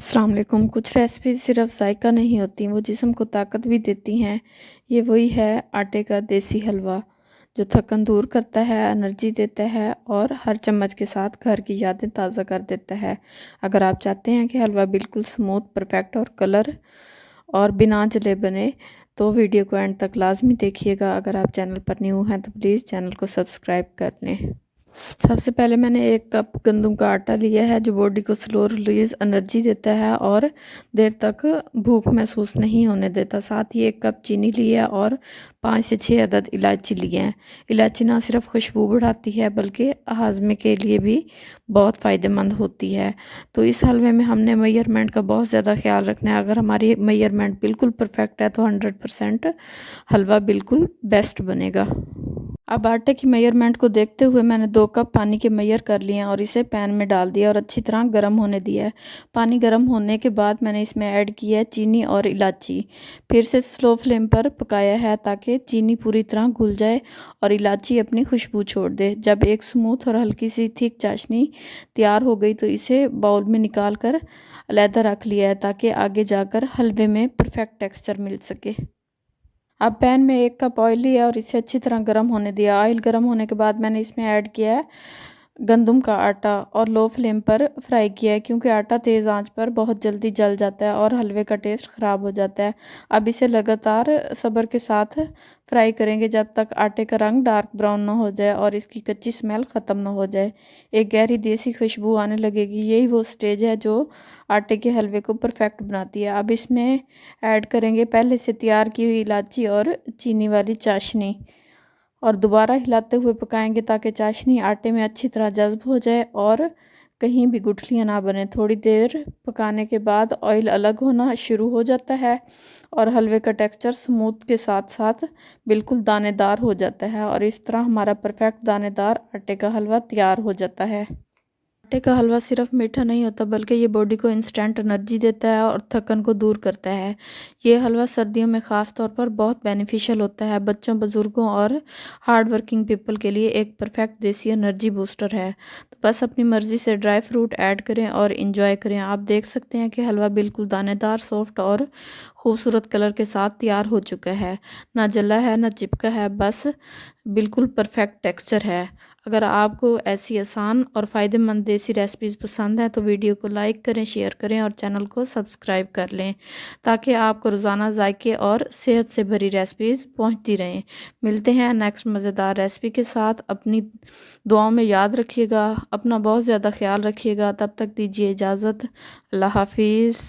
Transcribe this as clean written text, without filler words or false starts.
अस्सलाम वालेकुम। कुछ रेसिपीज़ सिर्फ जायका नहीं होती, वो जिस्म को ताकत भी देती हैं। ये वही है आटे का देसी हलवा, जो थकन दूर करता है, एनर्जी देता है और हर चम्मच के साथ घर की यादें ताज़ा कर देता है। अगर आप चाहते हैं कि हलवा बिल्कुल स्मूथ, परफेक्ट और कलर और बिना जले बने, तो वीडियो को एंड तक लाजमी देखिएगा। अगर आप चैनल पर न्यू हैं तो प्लीज़ चैनल को सब्सक्राइब कर लें। सबसे पहले मैंने 1 कप गंदम का आटा लिया है, जो बॉडी को स्लो रिलीज एनर्जी देता है और देर तक भूख महसूस नहीं होने देता। साथ ही 1 कप चीनी ली है और 5 से 6 अदद इलायची लिए हैं। इलायची ना सिर्फ खुशबू बढ़ाती है बल्कि हाजमे के लिए भी बहुत फ़ायदेमंद होती है। तो इस हलवे में हमने मेजरमेंट का बहुत ज़्यादा ख्याल रखना है। अगर हमारी मेजरमेंट बिल्कुल परफेक्ट है तो 100% हलवा बिल्कुल बेस्ट बनेगा। अब आटे की मेजरमेंट को देखते हुए मैंने 2 कप पानी के मेजर कर लिए हैं और इसे पैन में डाल दिया और अच्छी तरह गर्म होने दिया है। पानी गर्म होने के बाद मैंने इसमें ऐड किया है चीनी और इलायची। फिर से स्लो फ्लेम पर पकाया है ताकि चीनी पूरी तरह घुल जाए और इलायची अपनी खुशबू छोड़ दे। जब एक स्मूथ और हल्की सी थिक चाशनी तैयार हो गई तो इसे बाउल में निकाल कर अलहदा रख लिया है ताकि आगे जाकर हलवे में परफेक्ट टेक्सचर मिल सके। अब पैन में 1 कप ऑयल लिया और इसे अच्छी तरह गर्म होने दिया। ऑयल गर्म होने के बाद मैंने इसमें ऐड किया है गंदम का आटा और लो फ्लेम पर फ्राई किया है, क्योंकि आटा तेज़ आंच पर बहुत जल्दी जल जाता है और हलवे का टेस्ट ख़राब हो जाता है। अब इसे लगातार सब्र के साथ फ्राई करेंगे जब तक आटे का रंग डार्क ब्राउन ना हो जाए और इसकी कच्ची स्मेल ख़त्म ना हो जाए। एक गहरी देसी खुशबू आने लगेगी, यही वो स्टेज है जो आटे के हलवे को परफेक्ट बनाती है। अब इसमें ऐड करेंगे पहले से तैयार की हुई इलायची और चीनी वाली चाशनी और दोबारा हिलाते हुए पकाएंगे ताकि चाशनी आटे में अच्छी तरह जज्ब हो जाए और कहीं भी गुठलियाँ ना बने। थोड़ी देर पकाने के बाद ऑयल अलग होना शुरू हो जाता है और हलवे का टेक्सचर स्मूथ के साथ साथ बिल्कुल दानेदार हो जाता है और इस तरह हमारा परफेक्ट दानेदार आटे का हलवा तैयार हो जाता है। आटे का हलवा सिर्फ मीठा नहीं होता बल्कि ये बॉडी को इंस्टेंट एनर्जी देता है और थकन को दूर करता है। ये हलवा सर्दियों में ख़ास तौर पर बहुत बेनिफिशियल होता है। बच्चों, बुज़ुर्गों और हार्ड वर्किंग पीपल के लिए एक परफेक्ट देसी एनर्जी बूस्टर है। तो बस अपनी मर्ज़ी से ड्राई फ्रूट ऐड करें और इंजॉय करें। आप देख सकते हैं कि हलवा बिल्कुल दानेदार, सॉफ्ट और खूबसूरत कलर के साथ तैयार हो चुका है। ना जला है ना चिपका है, बस बिल्कुल परफेक्ट टेक्सचर है। अगर आपको ऐसी आसान और फ़ायदेमंद देसी रेसिपीज़ पसंद है तो वीडियो को लाइक करें, शेयर करें और चैनल को सब्सक्राइब कर लें ताकि आपको रोज़ाना जायके और सेहत से भरी रेसिपीज़ पहुंचती रहें। मिलते हैं नेक्स्ट मज़ेदार रेसिपी के साथ। अपनी दुआओं में याद रखिएगा, अपना बहुत ज़्यादा ख्याल रखिएगा। तब तक दीजिए इजाज़त। अल्लाह हाफिज़।